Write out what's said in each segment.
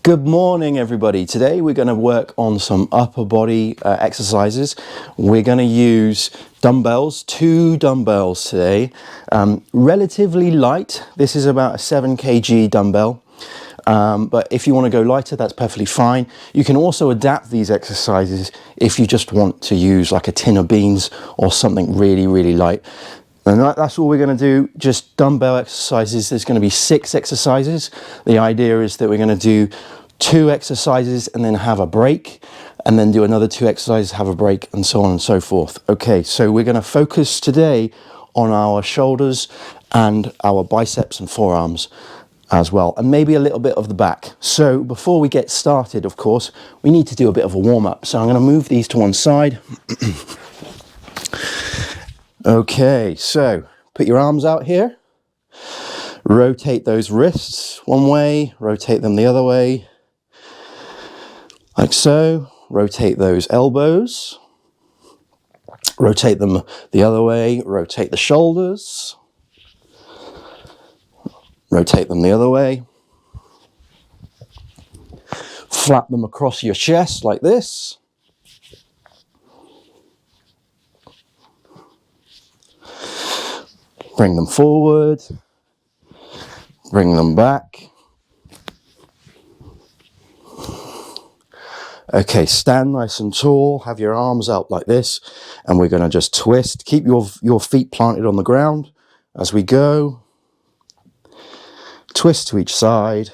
Good morning, everybody. Today we're going to work on some upper body exercises. We're going to use dumbbells, 2 dumbbells today. Relatively light. This is about a 7 kg dumbbell. But if you want to go lighter, that's perfectly fine. You can also adapt these exercises if you just want to use like a tin of beans or something really, really light. And that's all we're going to do, just dumbbell exercises. There's going to be 6 exercises. The idea is that we're going to do 2 exercises and then have a break, and then do another 2 exercises, have a break, and so on and so forth. Okay, so we're going to focus today on our shoulders and our biceps and forearms as well, and maybe a little bit of the back. So before we get started, of course, we need to do a bit of a warm-up. So I'm going to move these to one side. Okay, so put your arms out here, rotate those wrists one way, rotate them the other way, like so. Rotate those elbows, rotate them the other way, rotate the shoulders, rotate them the other way, flap them across your chest like this. Bring them forward, bring them back. Okay, stand nice and tall, have your arms out like this, and we're going to just twist. Keep your feet planted on the ground as we go. Twist to each side.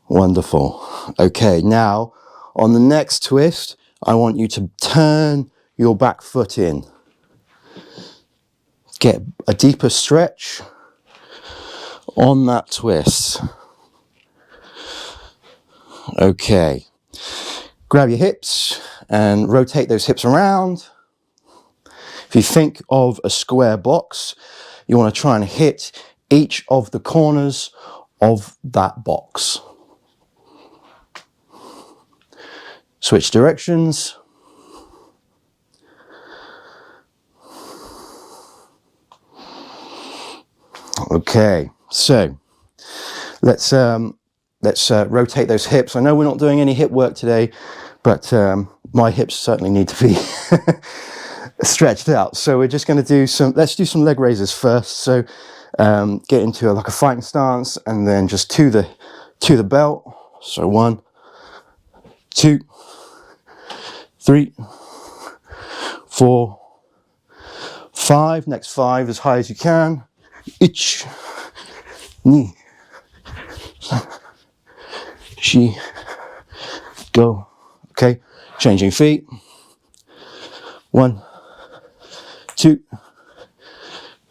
Wonderful. Okay, now on the next twist, I want you to turn your back foot in. Get a deeper stretch on that twist. Okay, grab your hips and rotate those hips around. If you think of a square box, you want to try and hit each of the corners of that box. Switch directions. Okay, so let's rotate those hips. I know we're not doing any hip work today, but my hips certainly need to be stretched out. So we're just going to do let's do some leg raises first. So get into like a fighting stance, and then just to the belt. So 1, 2, 3, 4, 5. Next 5 as high as you can. Ich, ni, she, go. Okay, changing feet. 1, 2,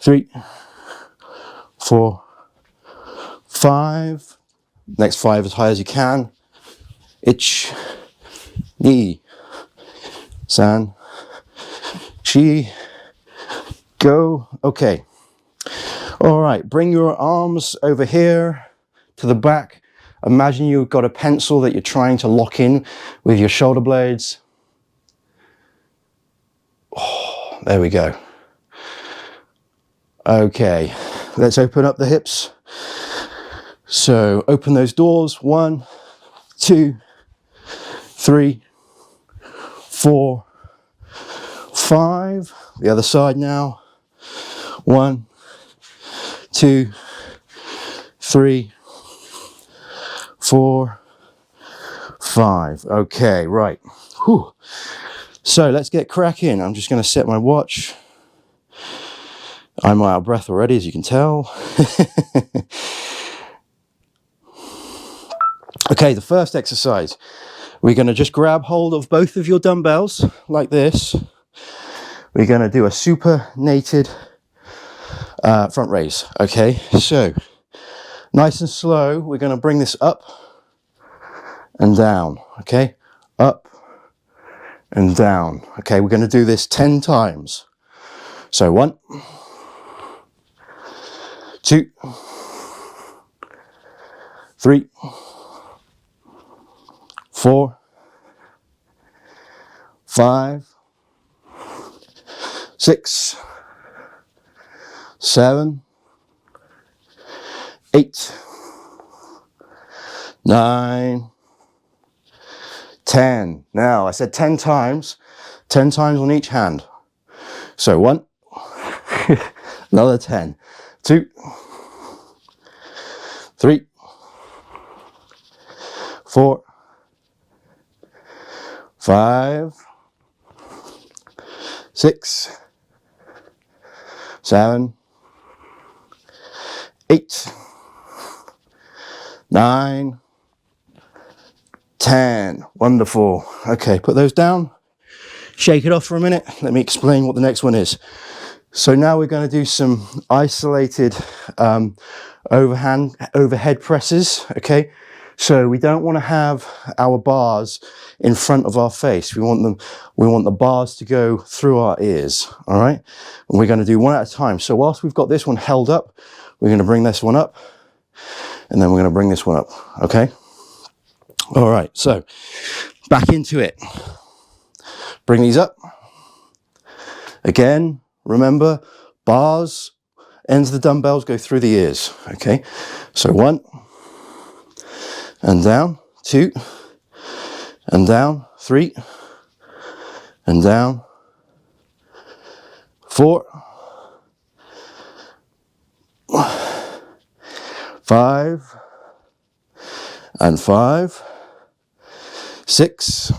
3, 4, 5. Next 5 as high as you can. Ich, ni, san, chi, go. Okay. All right, bring your arms over here to the back. Imagine you've got a pencil that you're trying to lock in with your shoulder blades. Oh, there we go. Okay, let's open up the hips. So open those doors. 1, 2, 3, 4, 5. The other side now. 1, 2, 3, 4, 5. Okay, right. Whew. So let's get cracking. I'm just going to set my watch. I'm out of breath already, as you can tell. Okay, the first exercise. We're going to just grab hold of both of your dumbbells like this. We're going to do a supinated front raise. Okay, so nice and slow, we're going to bring this up and down. Okay, up and down. Okay, we're going to do this 10 times. So 1, 2, 3, 4, 5, 6, 7, 8, 9, 10. Now, I said 10 times on each hand. So 1, another 10, 2, 3, 4, 5, 6, 7, 8, 9, 10. Wonderful. Okay, put those down. Shake it off for a minute. Let me explain what the next one is. So now we're going to do some isolated overhead presses. Okay, so we don't want to have our bars in front of our face. We want the bars to go through our ears. All right, and we're going to do one at a time. So whilst we've got this one held up, we're going to bring this one up, and then we're going to bring this one up. Okay. All right. So back into it. Bring these up. Again, remember, bars, ends of the dumbbells go through the ears. Okay, so 1, and down, 2, and down, 3, and down, 4, 5, and 5, 6,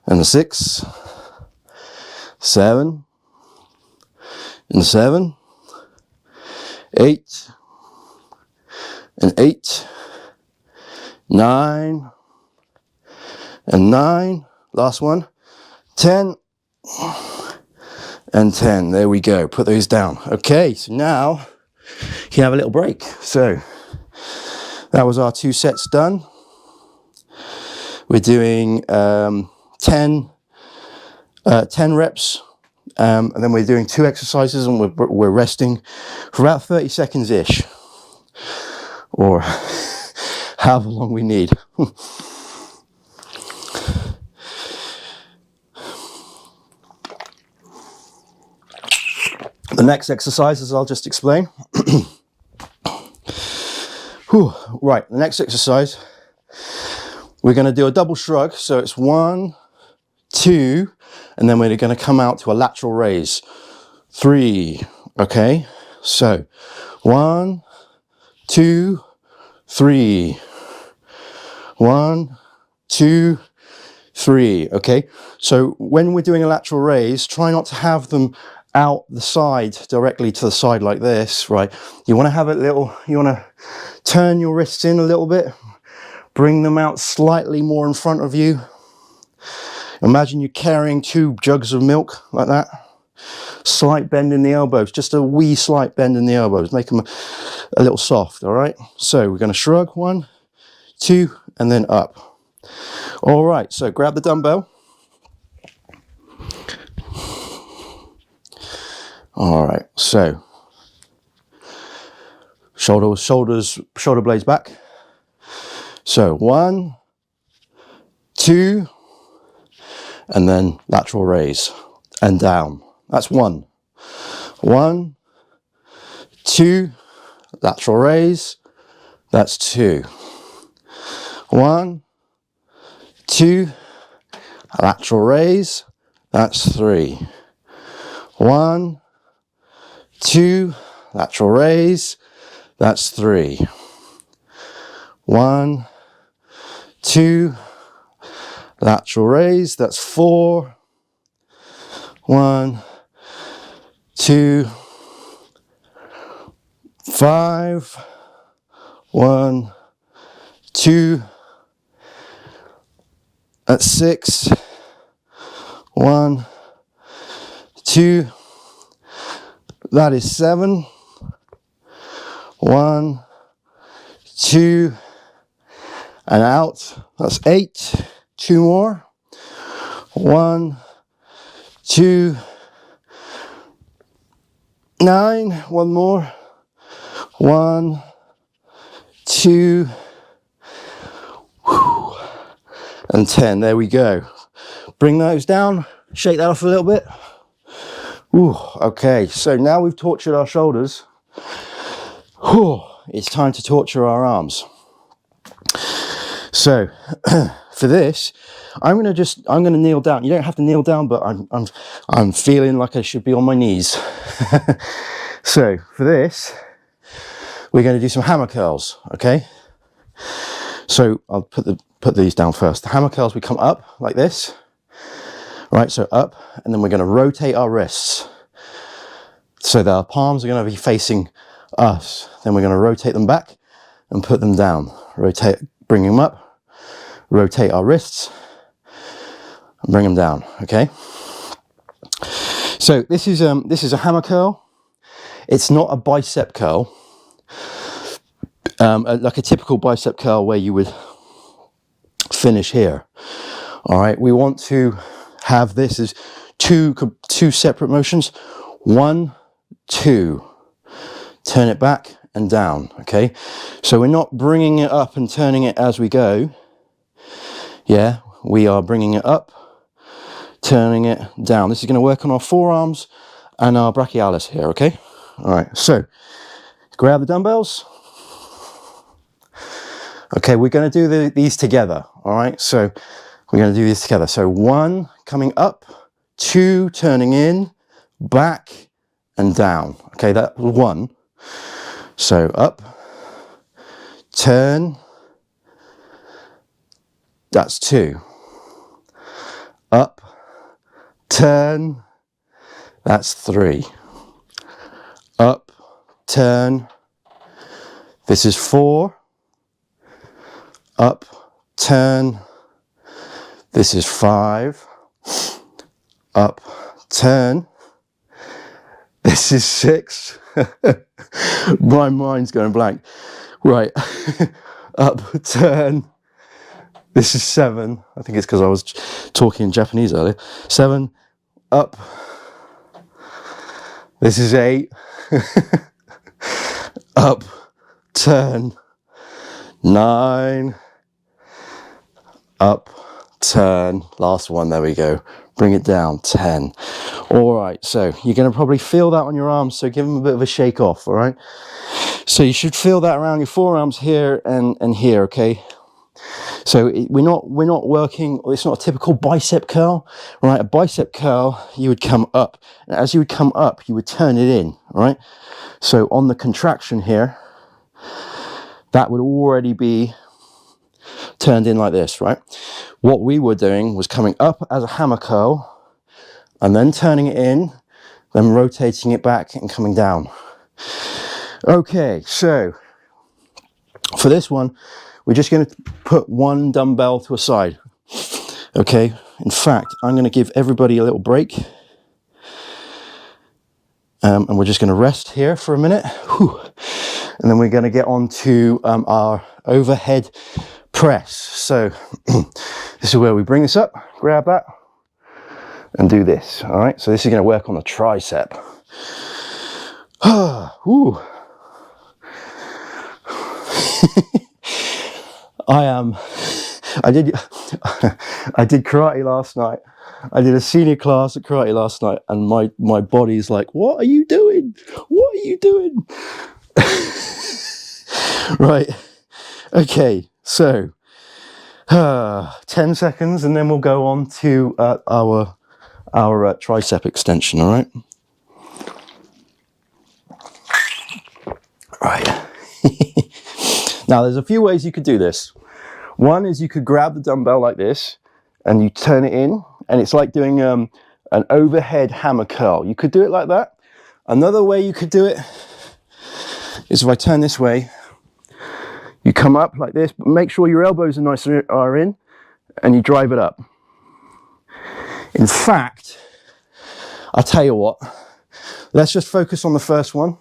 and 6, 7, and 7, 8, and 8, 9, and 9, last one, 10, and 10. There we go. Put those down. Okay, so now you can have a little break. So that was our 2 sets done. We're doing 10 reps, and then we're doing 2 exercises, and we're resting for about 30 seconds ish, or however long we need. The next exercises I'll just explain. Whew. Right, the next exercise, we're going to do a double shrug. So it's 1, 2, and then we're going to come out to a lateral raise. 3, okay? So 1, 2, 3. 1, 2, 3, okay? So when we're doing a lateral raise, try not to have them out the side, directly to the side like this, right? You want to have it little, you want to turn your wrists in a little bit, bring them out slightly more in front of you. Imagine you're carrying 2 jugs of milk like that. Slight bend in the elbows, just a wee slight bend in the elbows, make them a little soft, all right? So we're going to shrug, 1, 2, and then up. All right, so grab the dumbbell. All right, so shoulder blades back. So 1, 2, and then lateral raise and down. That's 1. 1, 2, lateral raise. That's 2. 1, 2, lateral raise. That's 3. 1, 2, lateral raise. That's 3. 1, 2, lateral raise. That's 4. 1, 2, 5. 1, 2. That's 6. 1, 2. That is 7. 1, 2, and out. That's 8. 2 more. 1, 2, 9. 1 more. 1, 2, and 10. There we go. Bring those down. Shake that off a little bit. Ooh, okay, so now we've tortured our shoulders. Whew, it's time to torture our arms. So for this, I'm gonna kneel down. You don't have to kneel down, but I'm feeling like I should be on my knees. So for this, we're going to do some hammer curls, okay? So I'll put these down first. The hammer curls, we come up like this, right? So up, and then we're going to rotate our wrists so that our palms are going to be facing us. Then we're going to rotate them back and put them down. Rotate, bring them up, rotate our wrists, and bring them down, okay? So this is a hammer curl. It's not a bicep curl, like a typical bicep curl where you would finish here. All right, we want to have this as two separate motions. 1, 2, turn it back and down. Okay, so we're not bringing it up and turning it as we go. Yeah, we are bringing it up, turning it down. This is going to work on our forearms and our brachialis here. Okay, all right, so grab the dumbbells. Okay, we're going to do these together, all right? So we're going to do this together. So 1, coming up, 2, turning in, back, and down. Okay, that was 1. So up, turn, that's 2. Up, turn, that's 3. Up, turn, this is 4. Up, turn, this is 5. Up, turn, this is 6. My mind's going blank. Right, up, turn, this is 7. I think it's because I was talking in Japanese earlier. 7, up, this is 8. Up, turn, 9. Up, turn, last one, there we go. Bring it down, 10. All right, so you're going to probably feel that on your arms, so give them a bit of a shake off, all right? So you should feel that around your forearms here and here, okay? So we're not working, it's not a typical bicep curl, right? A bicep curl, you would come up. And as you would come up, you would turn it in, all right? So on the contraction here, that would already be turned in like this, right? What we were doing was coming up as a hammer curl and then turning it in, then rotating it back and coming down. Okay, so for this one, we're just going to put 1 dumbbell to a side. Okay, in fact, I'm going to give everybody a little break. And we're just going to rest here for a minute. Whew. And then we're going to get on to our overhead press. So this is where we bring this up, grab that, and do this. All right, so this is going to work on the tricep. Ooh. I did karate last night. I did a senior class at karate last night, and my body's like, what are you doing? What are you doing? Right. Okay, so 10 seconds, and then we'll go on to our tricep extension, all right? Right. Now, there's a few ways you could do this. One is you could grab the dumbbell like this, and you turn it in, and it's like doing an overhead hammer curl. You could do it like that. Another way you could do it is if I turn this way, you come up like this, but make sure your elbows are in, and you drive it up. In fact, I'll tell you what, let's just focus on the first one.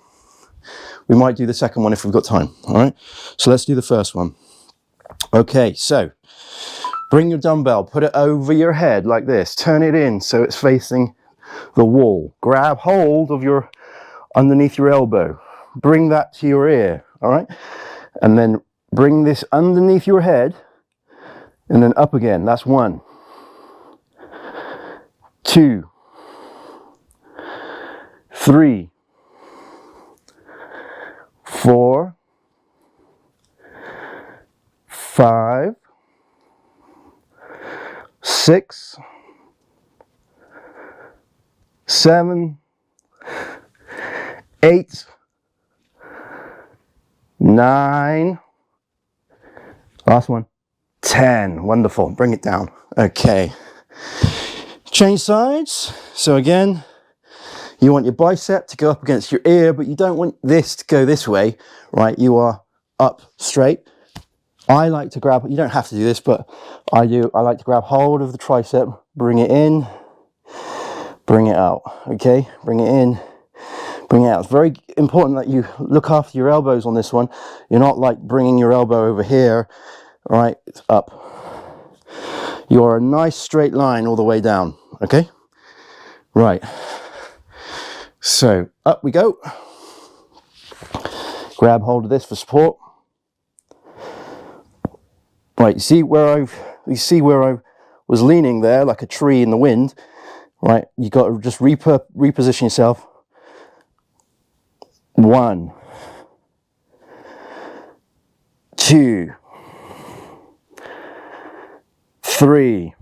We might do the second one if we've got time, all right? So let's do the first one. Okay, so bring your dumbbell, put it over your head like this, turn it in so it's facing the wall. Grab hold of your, underneath your elbow, bring that to your ear, all right? And then bring this underneath your head and then up again. That's 1, 2, 3, 4, 5, 6, 7, 8, 9, last one, 10. Wonderful. Bring it down. Okay. Change sides. So again, you want your bicep to go up against your ear, but you don't want this to go this way, right? You are up straight. I like to grab, you don't have to do this, but I do. I like to grab hold of the tricep, bring it in, bring it out. Okay, bring it in, bring it out. It's very important that you look after your elbows on this one. You're not like bringing your elbow over here, right? It's up. You're a nice straight line all the way down. Okay, right. So up we go. Grab hold of this for support. Right, you see where I was leaning there like a tree in the wind, right? You got to just reposition yourself. 1, 2, 3,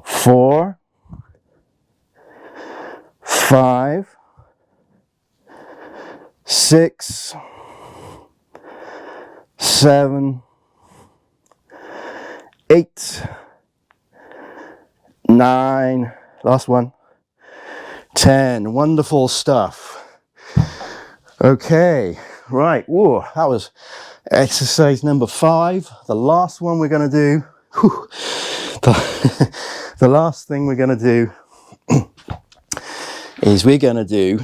4, 5, 6, 7, 8, 9, last one, 10. Wonderful stuff. Okay, right. Whoa, that was exercise number 5. The last one we're going to do, the last thing we're going to do is we're going to do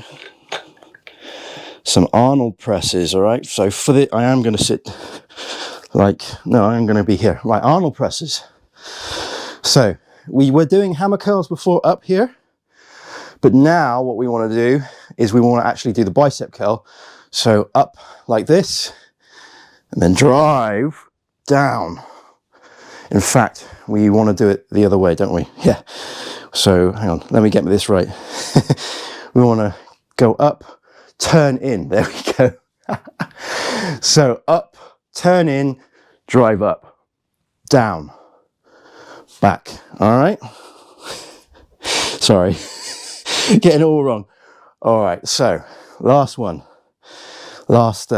some Arnold presses, all right? So for the, I am going to sit like, no, I am going to be here. Right, Arnold presses. So we were doing hammer curls before up here, but now what we want to do is we want to actually do the bicep curl. So up like this, and then drive down. In fact, we want to do it the other way, don't we? Yeah. So hang on, let me get this right. We want to go up, turn in. There we go. So up, turn in, drive up, down, back. All right. Sorry, getting it all wrong. All right. So last one, last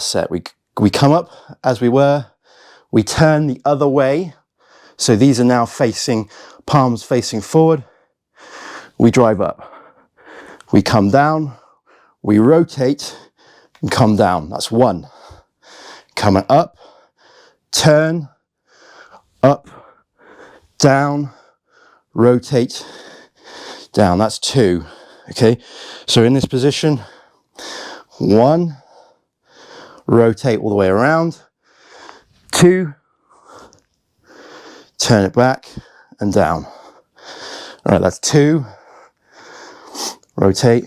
set. We come up as we were. We turn the other way. So these are now facing, palms facing forward. We drive up. We come down. We rotate and come down. That's 1. Coming up, turn, up, down, rotate, down. That's 2. Okay. So in this position, 1, rotate all the way around. 2, turn it back and down. All right, that's 2. Rotate,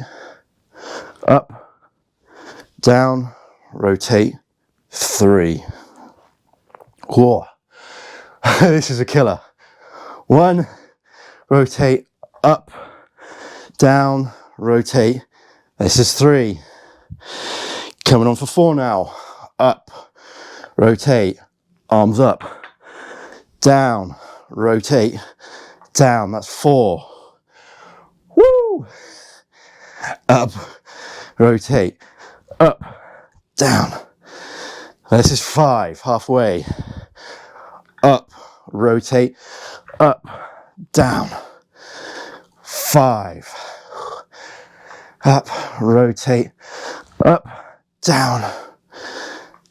up, down, rotate, 3. Whoa, this is a killer. 1, rotate, up, down, rotate. This is 3. Coming on for 4 now. Up, rotate, arms up, down, rotate, down. That's 4. Woo! Up, rotate, up, down. This is 5, halfway. Up, rotate, up, down. 5. Up, rotate, up, down.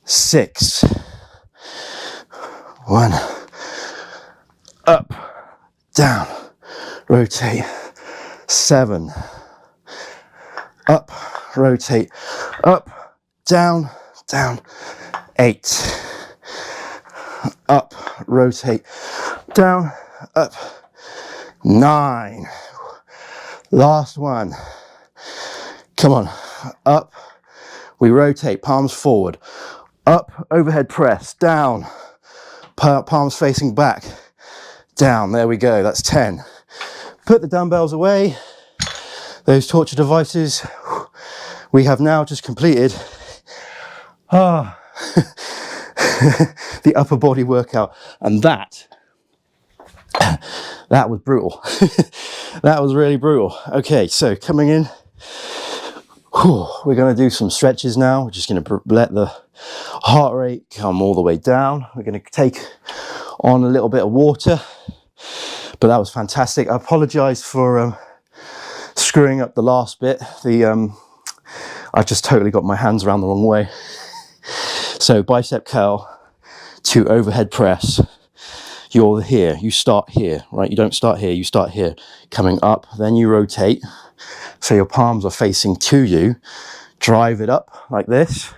6. 1. Up, down, rotate. 7. Up, rotate, up, down, down. 8. Up, rotate, down, up. 9. Last one. Come on. Up. We rotate, palms forward. Up, overhead press, down. Palms facing back. Down. There we go. That's 10. Put the dumbbells away. Those torture devices. We have now just completed the upper body workout, and that That was brutal. That was really brutal. Okay, so coming in, we're going to do some stretches now. We're just going to let the heart rate come all the way down. We're going to take on a little bit of water, but that was fantastic. I apologize for screwing up the last bit. I just totally got my hands around the wrong way. So bicep curl to overhead press. You're here, you start here, right? You don't start here, you start here. Coming up, then you rotate. So your palms are facing to you. Drive it up like this.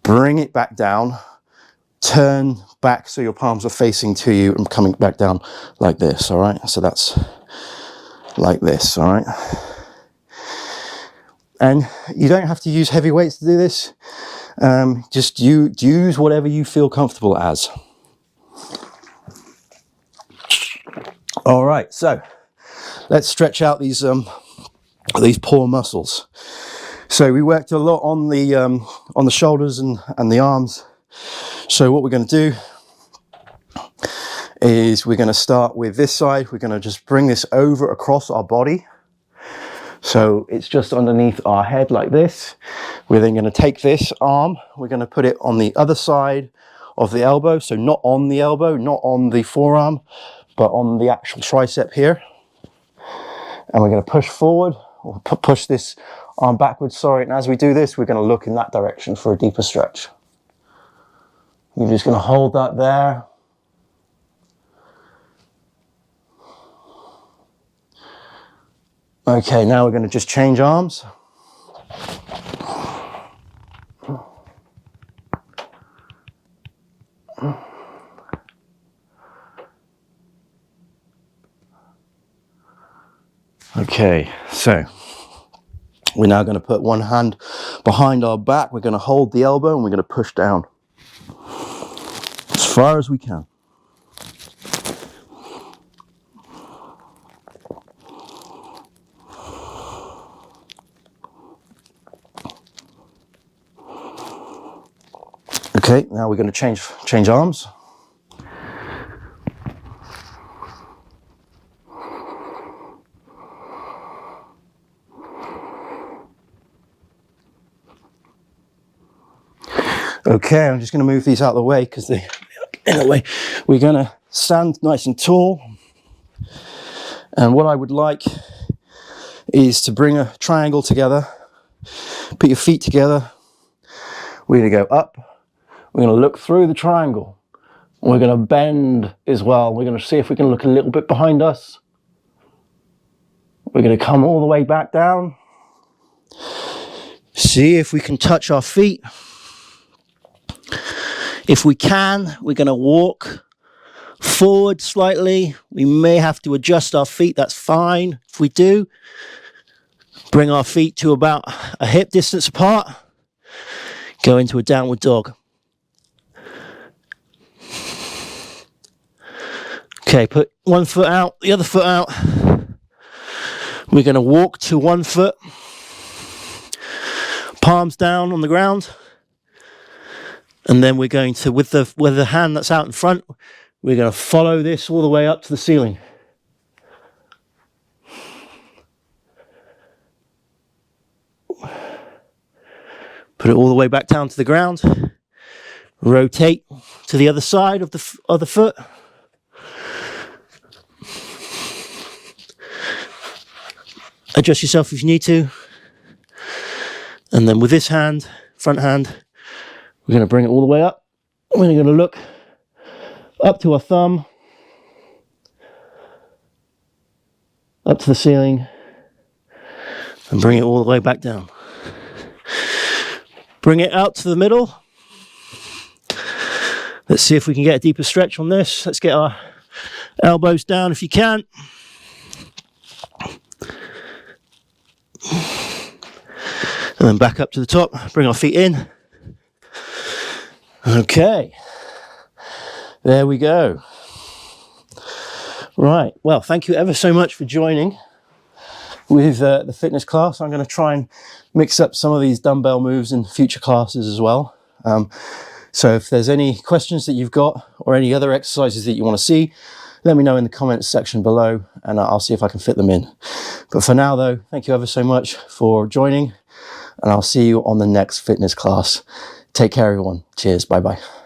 Bring it back down. Turn back so your palms are facing to you and coming back down like this, all right? So that's like this, all right? And you don't have to use heavy weights to do this. Just use whatever you feel comfortable as. All right, so let's stretch out these poor muscles. So we worked a lot on the shoulders and the arms. So what we're going to do is we're going to start with this side. We're going to just bring this over across our body. So it's just underneath our head like this. We're then going to take this arm, we're going to put it on the other side of the elbow. So not on the elbow, not on the forearm, but on the actual tricep here. And we're going to push forward, or push this arm backwards, sorry. And as we do this, we're going to look in that direction for a deeper stretch. You're just going to hold that there. Okay, now we're going to just change arms. Okay, so we're now going to put one hand behind our back. We're going to hold the elbow and we're going to push down as far as we can. Okay, now we're going to change arms. Okay, I'm just going to move these out of the way because they're in the way. We're going to stand nice and tall. And what I would like is to bring a triangle together. Put your feet together. We're going to go up. We're going to look through the triangle. We're going to bend as well. We're going to see if we can look a little bit behind us. We're going to come all the way back down. See if we can touch our feet. If we can, we're going to walk forward slightly. We may have to adjust our feet. That's fine. If we do, bring our feet to about a hip distance apart. Go into a downward dog. Okay, put one foot out, the other foot out. We're going to walk to one foot. Palms down on the ground. And then we're going to, with the hand that's out in front, we're going to follow this all the way up to the ceiling. Put it all the way back down to the ground. Rotate to the other side of the other foot. Adjust yourself if you need to. And then with this hand, front hand, we're going to bring it all the way up. We're going to look up to our thumb, up to the ceiling, and bring it all the way back down. Bring it out to the middle. Let's see if we can get a deeper stretch on this. Let's get our elbows down if you can. And then back up to the top, bring our feet in. Okay, there we go. Right, well, thank you ever so much for joining with the fitness class. I'm going to try and mix up some of these dumbbell moves in future classes as well. So if there's any questions that you've got or any other exercises that you want to see, let me know in the comments section below and I'll see if I can fit them in. But for now though, thank you ever so much for joining, and I'll see you on the next fitness class. Take care everyone. Cheers. Bye bye.